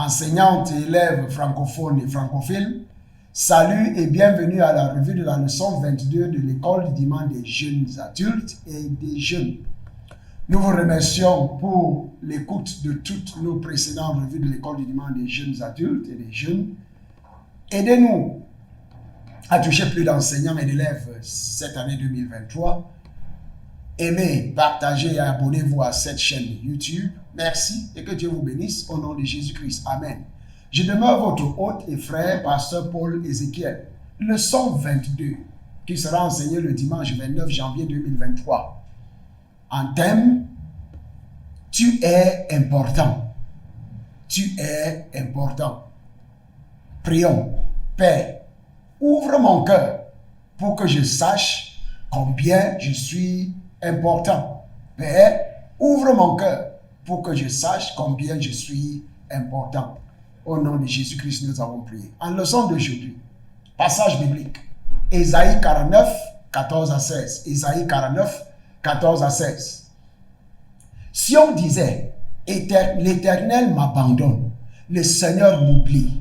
enseignantes et élèves francophones et francophiles, salut et bienvenue à la revue de la leçon 22 de l'école du dimanche des jeunes adultes et des jeunes. Nous vous remercions pour l'écoute de toutes nos précédentes revues de l'école du dimanche des jeunes adultes et des jeunes. Aidez-nous à toucher plus d'enseignants et d'élèves cette année 2023. Aimez, partagez et abonnez-vous à cette chaîne YouTube. Merci et que Dieu vous bénisse au nom de Jésus-Christ. Amen. Je demeure votre hôte et frère, pasteur Paul Ézéchiel. Leçon 22, qui sera enseignée le dimanche 29 janvier 2023. En thème, tu es important. Tu es important. Prions. Père, ouvre mon cœur pour que je sache combien je suis important. Père, ouvre mon cœur pour que je sache combien je suis important. Au nom de Jésus-Christ, nous avons prié. En leçon d'aujourd'hui, passage biblique, Ésaïe 49, 14 à 16. Ésaïe 49, 14 à 16. Si on disait, l'Éternel m'abandonne, le Seigneur m'oublie,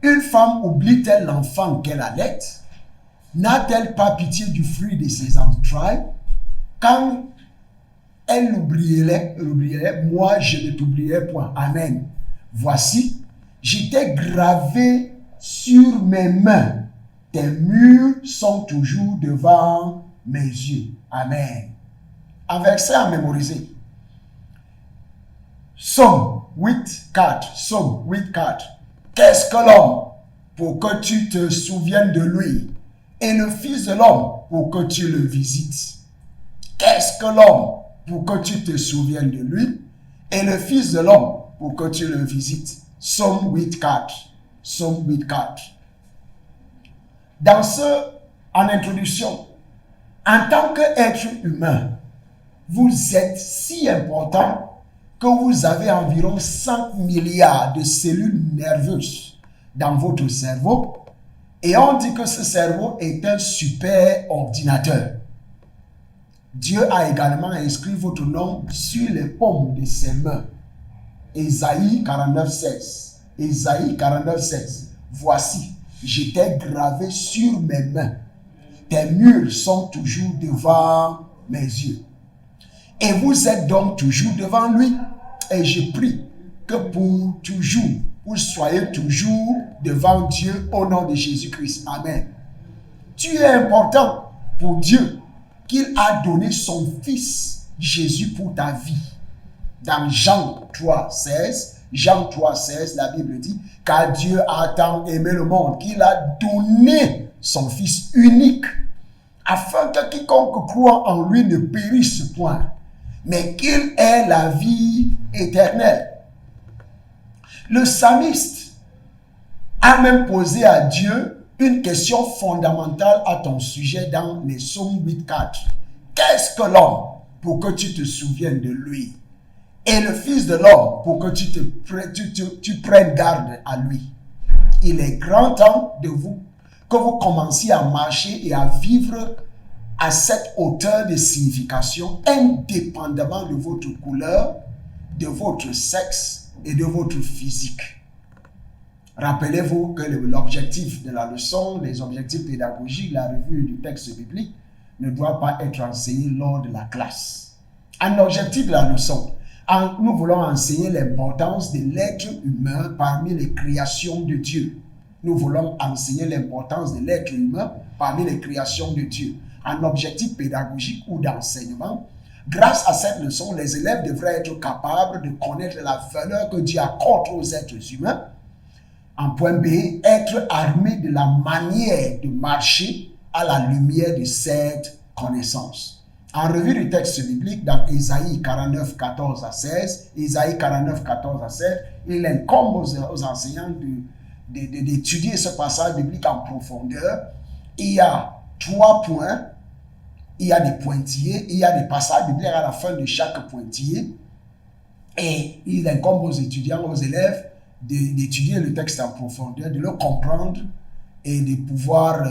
une femme oublie-t-elle l'enfant qu'elle allait? N'a-t-elle pas pitié du fruit de ses entrailles? Quand elle l'oublierait, moi je ne t'oublierai point. Amen. Voici, je t'ai gravé sur mes mains. Tes murs sont toujours devant mes yeux. Amen. Un verset à mémoriser. Psaume 8, 4. Psaume 8, 4. Qu'est-ce que l'homme pour que tu te souviennes de lui, et le Fils de l'homme pour que tu le visites? Qu'est-ce que l'homme pour que tu te souviennes de lui, et le Fils de l'homme pour que tu le visites? Psaume 8, 4. Psaume 8, 4. En introduction, en tant qu'être humain, vous êtes si important que vous avez environ 5 milliards de cellules nerveuses dans votre cerveau, et on dit que ce cerveau est un super ordinateur. Dieu a également inscrit votre nom sur les paumes de ses mains. Ésaïe 49, 16. Ésaïe 49, 16. Voici, je t'ai gravé sur mes mains. Tes murs sont toujours devant mes yeux. Et vous êtes donc toujours devant lui. Et je prie que pour toujours, vous soyez toujours devant Dieu au nom de Jésus-Christ. Amen. Tu es important pour Dieu qu'il a donné son Fils Jésus pour ta vie. Dans Jean 3, 16, la Bible dit, car Dieu a tant aimé le monde qu'il a donné son Fils unique, afin que quiconque croit en lui ne périsse point, mais qu'il ait la vie éternelle. Le psalmiste a même posé à Dieu une question fondamentale à ton sujet dans les psaumes 8, 4. Qu'est-ce que l'homme pour que tu te souviennes de lui, et le Fils de l'homme pour que tu prennes garde à lui? Il est grand temps que vous commenciez à marcher et à vivre à cette hauteur de signification, indépendamment de votre couleur, de votre sexe et de votre physique. Rappelez-vous que l'objectif de la leçon, les objectifs pédagogiques, la revue du texte biblique ne doit pas être enseigné lors de la classe. Un objectif de la leçon, nous voulons enseigner l'importance de l'être humain parmi les créations de Dieu. Nous voulons enseigner l'importance de l'être humain parmi les créations de Dieu. Un objectif pédagogique ou d'enseignement. Grâce à cette leçon, les élèves devraient être capables de connaître la valeur que Dieu accorde aux êtres humains. En point B, être armés de la manière de marcher à la lumière de cette connaissance. En revue du texte biblique, dans Ésaïe 49, 14 à 16, Ésaïe 49, 14 à 16, il incombe aux enseignants d'étudier ce passage biblique en profondeur. Il y a 3 points. Il y a des pointillés, il y a des passages bibliques à la fin de chaque pointillé. Et il incombe aux étudiants, aux élèves, d'étudier le texte en profondeur, de le comprendre et de pouvoir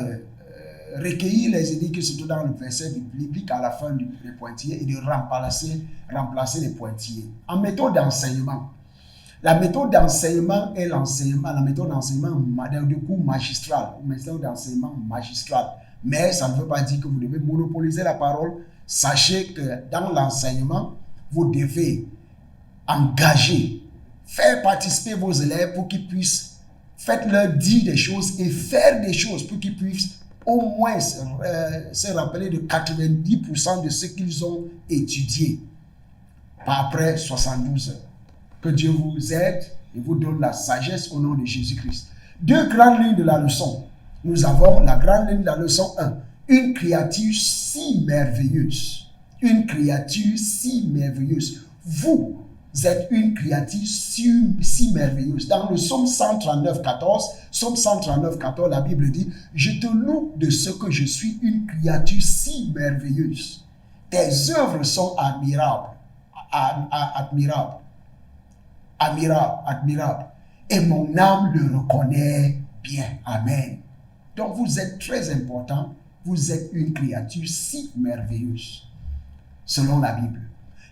recueillir les idées qui se trouvent dans le verset biblique à la fin du pointillé et de remplacer les pointillés. En méthode d'enseignement, La méthode d'enseignement est l'enseignement, la méthode d'enseignement du coup magistral, méthode d'enseignement magistral. Mais ça ne veut pas dire que vous devez monopoliser la parole. Sachez que dans l'enseignement, vous devez engager, faire participer vos élèves pour qu'ils puissent, faites-leur dire des choses et faire des choses pour qu'ils puissent au moins se rappeler de 90% de ce qu'ils ont étudié après 72 heures. Que Dieu vous aide et vous donne la sagesse au nom de Jésus-Christ. Deux grandes lignes de la leçon. Nous avons la grande ligne de la leçon 1. Une créature si merveilleuse. Une créature si merveilleuse. Vous êtes une créature si merveilleuse. Dans le psaume 139, 14, la Bible dit « Je te loue de ce que je suis une créature si merveilleuse. Tes œuvres sont admirables. Admirable. Et mon âme le reconnaît bien. » Amen. Donc vous êtes très important. Vous êtes une créature si merveilleuse, selon la Bible.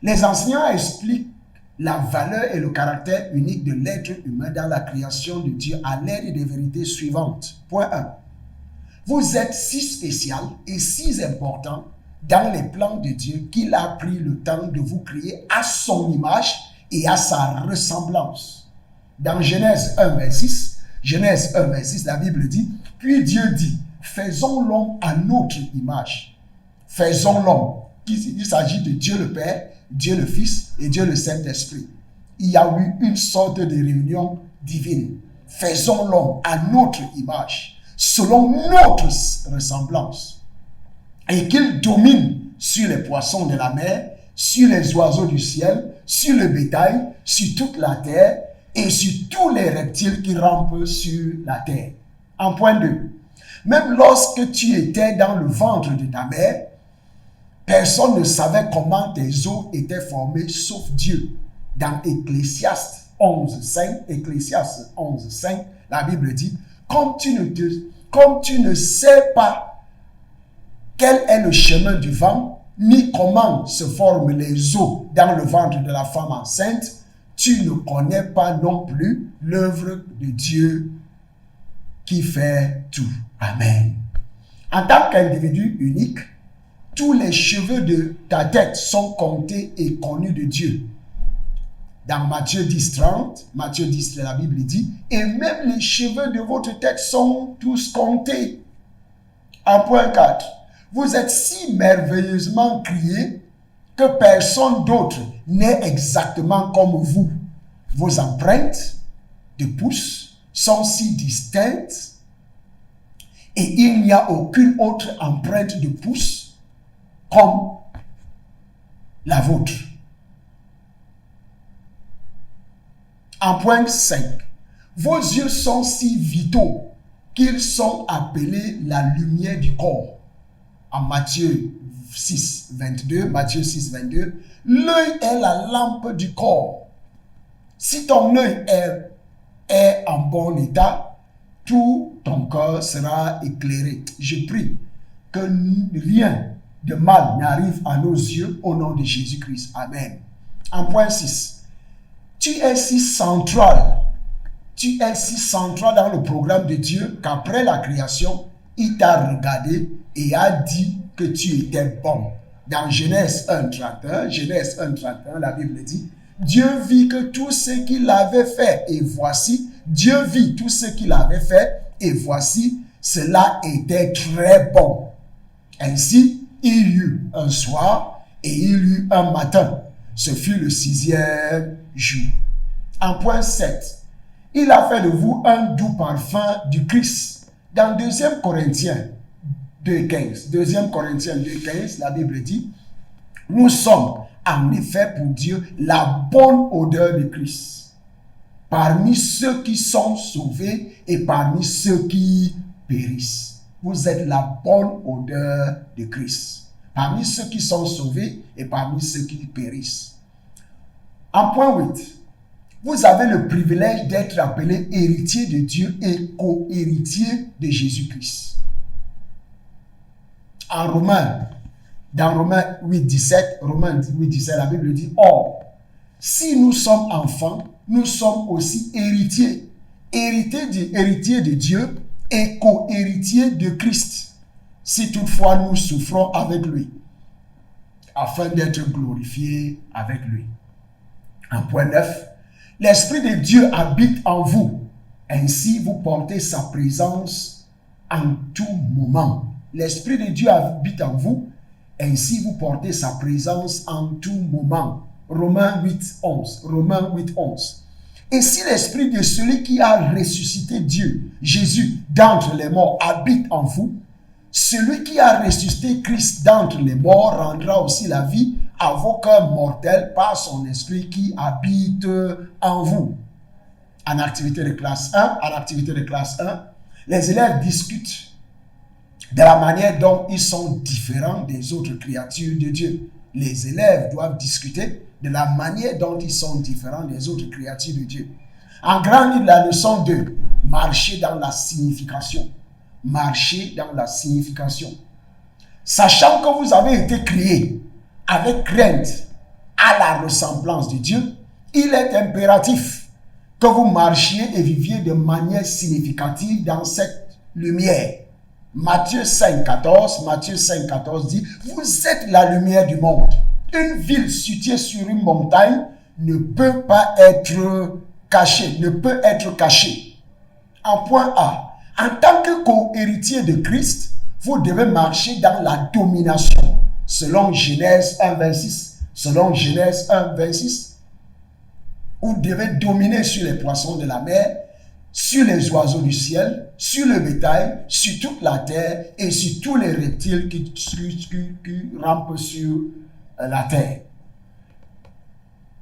Les enseignants expliquent la valeur et le caractère unique de l'être humain dans la création de Dieu à l'aide des vérités suivantes. Point 1. Vous êtes si spécial et si important dans les plans de Dieu qu'il a pris le temps de vous créer à son image et à sa ressemblance. Dans Genèse 1, verset 6, la Bible dit « Puis Dieu dit, faisons l'homme à notre image. » Faisons l'homme. Il s'agit de Dieu le Père, Dieu le Fils et Dieu le Saint-Esprit. Il y a eu une sorte de réunion divine. Faisons l'homme à notre image, selon notre ressemblance. Et qu'il domine sur les poissons de la mer, sur les oiseaux du ciel, sur le bétail, sur toute la terre et sur tous les reptiles qui rampent sur la terre. En point 2. Même lorsque tu étais dans le ventre de ta mère, personne ne savait comment tes os étaient formés sauf Dieu. Dans Ecclésiaste 11.5, la Bible dit, comme tu ne sais pas quel est le chemin du vent, ni comment se forment les os dans le ventre de la femme enceinte, tu ne connais pas non plus l'œuvre de Dieu qui fait tout. Amen. En tant qu'individu unique, tous les cheveux de ta tête sont comptés et connus de Dieu. Dans Matthieu 10.30, la Bible dit, et même les cheveux de votre tête sont tous comptés. En point 4, vous êtes si merveilleusement créés que personne d'autre n'est exactement comme vous. Vos empreintes de pouces sont si distinctes et il n'y a aucune autre empreinte de pouce comme la vôtre. En point 5, vos yeux sont si vitaux qu'ils sont appelés la lumière du corps. En Matthieu 6, 22, l'œil est la lampe du corps. Si ton œil est en bon état, tout ton corps sera éclairé. Je prie que rien de mal n'arrive à nos yeux au nom de Jésus-Christ. Amen. En point 6, tu es si central dans le programme de Dieu qu'après la création, il t'a regardé et a dit que tu étais bon. Dans Genèse 1.31, la Bible dit, Dieu vit que tout ce qu'il avait fait, et voici, Dieu vit tout ce qu'il avait fait, et voici, cela était très bon. Ainsi, il y eut un soir et il y eut un matin. Ce fut le 6e jour. En point 7, il a fait de vous un doux parfum du Christ. Dans 2 Corinthiens 2.15, la Bible dit, nous sommes en effet pour Dieu la bonne odeur de Christ, parmi ceux qui sont sauvés et parmi ceux qui périssent. Vous êtes la bonne odeur de Christ, parmi ceux qui sont sauvés et parmi ceux qui périssent. En point 8, vous avez le privilège d'être appelé héritier de Dieu et co-héritier de Jésus-Christ. Dans Romains 8.17, la Bible dit, or, si nous sommes enfants, nous sommes aussi héritiers. Héritiers de Dieu et co-héritiers de Christ, si toutefois nous souffrons avec lui, afin d'être glorifiés avec lui. En point 9, l'Esprit de Dieu habite en vous, ainsi vous portez sa présence en tout moment. L'Esprit de Dieu habite en vous, ainsi vous portez sa présence en tout moment. Romains 8, 11. Romains 8, 11. Et si l'Esprit de celui qui a ressuscité Dieu, Jésus, d'entre les morts, habite en vous, celui qui a ressuscité Christ d'entre les morts rendra aussi la vie à vos cœurs mortels par son Esprit qui habite en vous. En activité de classe 1, les élèves discutent de la manière dont ils sont différents des autres créatures de Dieu. Les élèves doivent discuter de la manière dont ils sont différents des autres créatures de Dieu. En grand livre, la leçon 2, marcher dans la signification. Marcher dans la signification. Sachant que vous avez été créés avec crainte à la ressemblance de Dieu, il est impératif que vous marchiez et viviez de manière significative dans cette lumière. Matthieu 5,14 dit, vous êtes la lumière du monde. Une ville située sur une montagne ne peut pas être cachée, En point A, en tant que co-héritier de Christ, vous devez marcher dans la domination. Selon Genèse 1,26, vous devez dominer sur les poissons de la mer, sur les oiseaux du ciel, sur le bétail, sur toute la terre et sur tous les reptiles qui rampent sur la terre.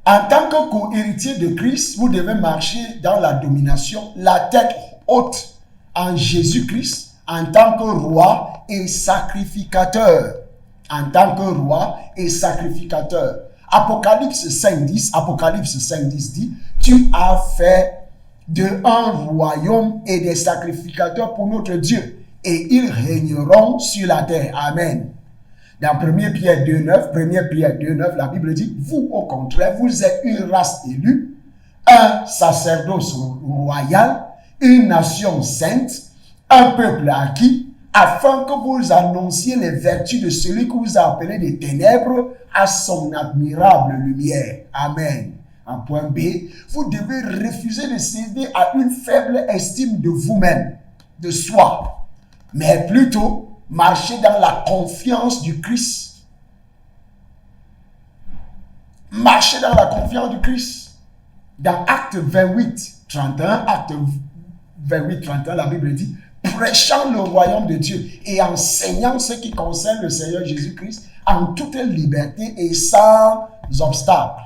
En tant que co-héritier de Christ, vous devez marcher dans la domination, la tête haute en Jésus-Christ, en tant que roi et sacrificateur. Apocalypse 5,10 dit, tu as fait de un royaume et des sacrificateurs pour notre Dieu, et ils régneront sur la terre. Amen. Dans 1 Pierre 2,9, la Bible dit, vous au contraire, vous êtes une race élue, un sacerdoce royal, une nation sainte, un peuple acquis, afin que vous annonciez les vertus de celui qui vous a appelé des ténèbres à son admirable lumière. Amen. En point B, vous devez refuser de céder à une faible estime de vous-même, de soi, mais plutôt marcher dans la confiance du Christ. Marcher dans la confiance du Christ. Dans Acte 28,31, la Bible dit, prêchant le royaume de Dieu et enseignant ce qui concerne le Seigneur Jésus-Christ en toute liberté et sans obstacle.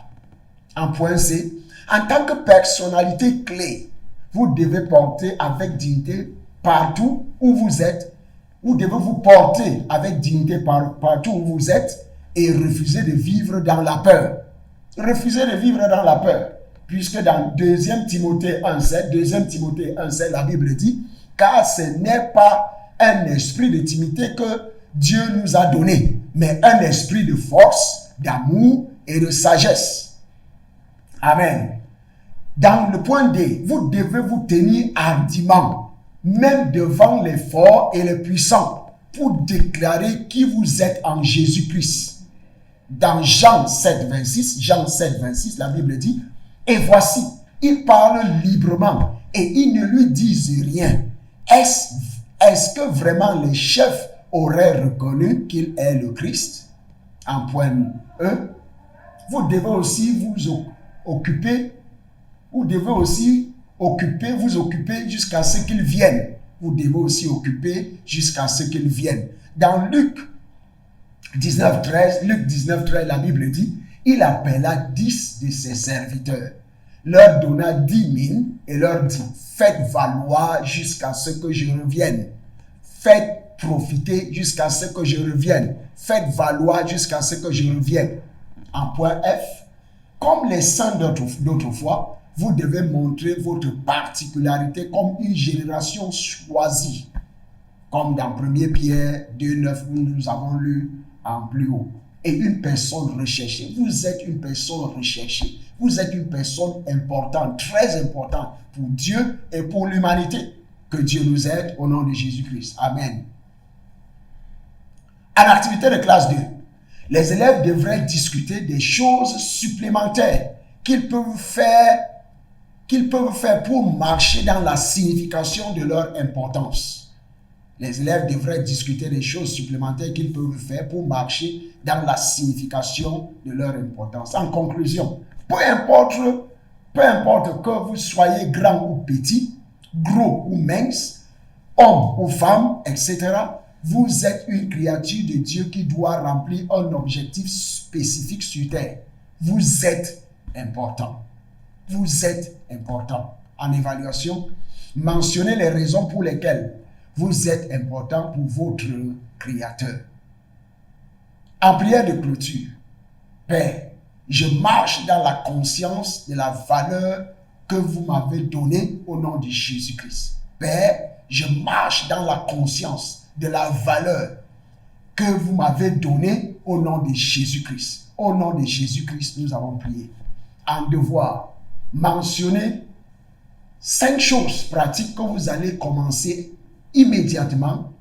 En point C, en tant que personnalité clé, vous devez porter avec dignité partout où vous êtes. Vous devez vous porter avec dignité partout où vous êtes et refuser de vivre dans la peur. Refusez de vivre dans la peur. Puisque dans 2 Timothée 1,7, la Bible dit, car ce n'est pas un esprit de timidité que Dieu nous a donné, mais un esprit de force, d'amour et de sagesse. Amen. Dans le point D, vous devez vous tenir hardiment, même devant les forts et les puissants, pour déclarer qui vous êtes en Jésus-Christ. Dans Jean 7,26, la Bible dit, et voici, ils parlent librement et ils ne lui disent rien. Est-ce que vraiment les chefs auraient reconnu qu'il est le Christ? En point E, vous devez aussi vous occuper jusqu'à ce qu'il vienne. Vous devez aussi occuper jusqu'à ce qu'il vienne. Dans Luc 19,13, la Bible dit, il appela 10 de ses serviteurs, leur donna 10 000 et leur dit, faites valoir jusqu'à ce que je revienne. Faites profiter jusqu'à ce que je revienne. Faites valoir jusqu'à ce que je revienne. En point F, comme les saints d'autrefois, vous devez montrer votre particularité comme une génération choisie. Comme dans 1 Pierre 2,9, nous avons lu en plus haut. et une personne recherchée. Vous êtes une personne recherchée. Vous êtes une personne importante, très importante pour Dieu et pour l'humanité. Que Dieu nous aide au nom de Jésus-Christ. Amen. En activité de classe 2, les élèves devraient discuter des choses supplémentaires qu'ils peuvent faire pour marcher dans la signification de leur importance. Les élèves devraient discuter des choses supplémentaires qu'ils peuvent faire pour marcher dans la signification de leur importance. En conclusion, peu importe que vous soyez grand ou petit, gros ou mince, homme ou femme, etc., vous êtes une créature de Dieu qui doit remplir un objectif spécifique sur terre. Vous êtes important. Vous êtes important. En évaluation, mentionnez les raisons pour lesquelles vous êtes important pour votre Créateur. En prière de clôture, Père, je marche dans la conscience de la valeur que vous m'avez donnée au nom de Jésus-Christ. Père, je marche dans la conscience de la valeur que vous m'avez donnée au nom de Jésus-Christ. Au nom de Jésus-Christ, nous avons prié. En devoir, mentionnez 5 choses pratiques que vous allez commencer immédiatement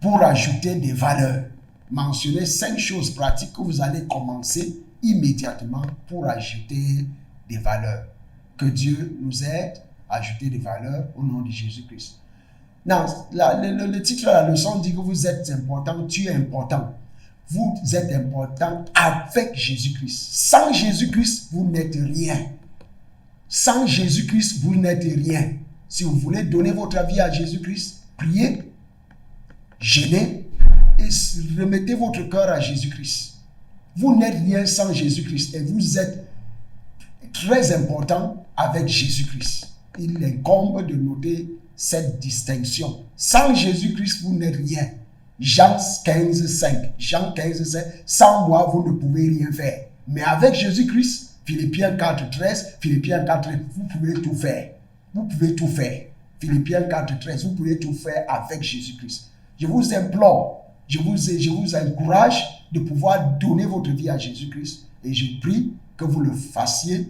pour ajouter des valeurs. Mentionnez 5 choses pratiques que vous allez commencer immédiatement pour ajouter des valeurs. Que Dieu nous aide à ajouter des valeurs au nom de Jésus-Christ. Non, le titre de la leçon dit que vous êtes important, tu es important. Vous êtes important avec Jésus-Christ. Sans Jésus-Christ, vous n'êtes rien. Sans Jésus-Christ, vous n'êtes rien. Si vous voulez donner votre vie à Jésus-Christ, priez, jeûnez et remettez votre cœur à Jésus-Christ. Vous n'êtes rien sans Jésus-Christ et vous êtes très important avec Jésus-Christ. Il incombe de noter cette distinction. Sans Jésus-Christ, vous n'êtes rien. Jean 15, 5. Jean 15, 5. Sans moi, vous ne pouvez rien faire. Mais avec Jésus-Christ, Philippiens 4, 13, Philippiens 4, vous pouvez tout faire. Vous pouvez tout faire. Philippiens 4, 13, vous pouvez tout faire avec Jésus-Christ. Je vous implore, je vous encourage de pouvoir donner votre vie à Jésus-Christ. Et je prie que vous le fassiez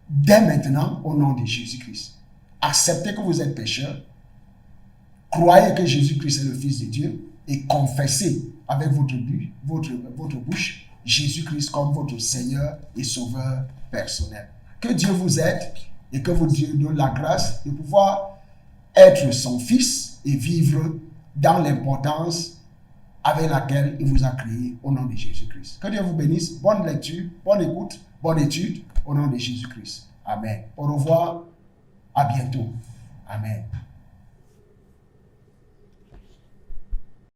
dès maintenant au nom de Jésus-Christ. Acceptez que vous êtes pécheur. Croyez que Jésus-Christ est le Fils de Dieu et confessez avec votre bouche Jésus-Christ comme votre Seigneur et Sauveur personnel. Que Dieu vous aide et que Dieu donne la grâce de pouvoir être son Fils et vivre dans l'importance avec laquelle il vous a créé au nom de Jésus-Christ. Que Dieu vous bénisse. Bonne lecture, bonne écoute, bonne étude au nom de Jésus-Christ. Amen. Au revoir. À bientôt. Amen.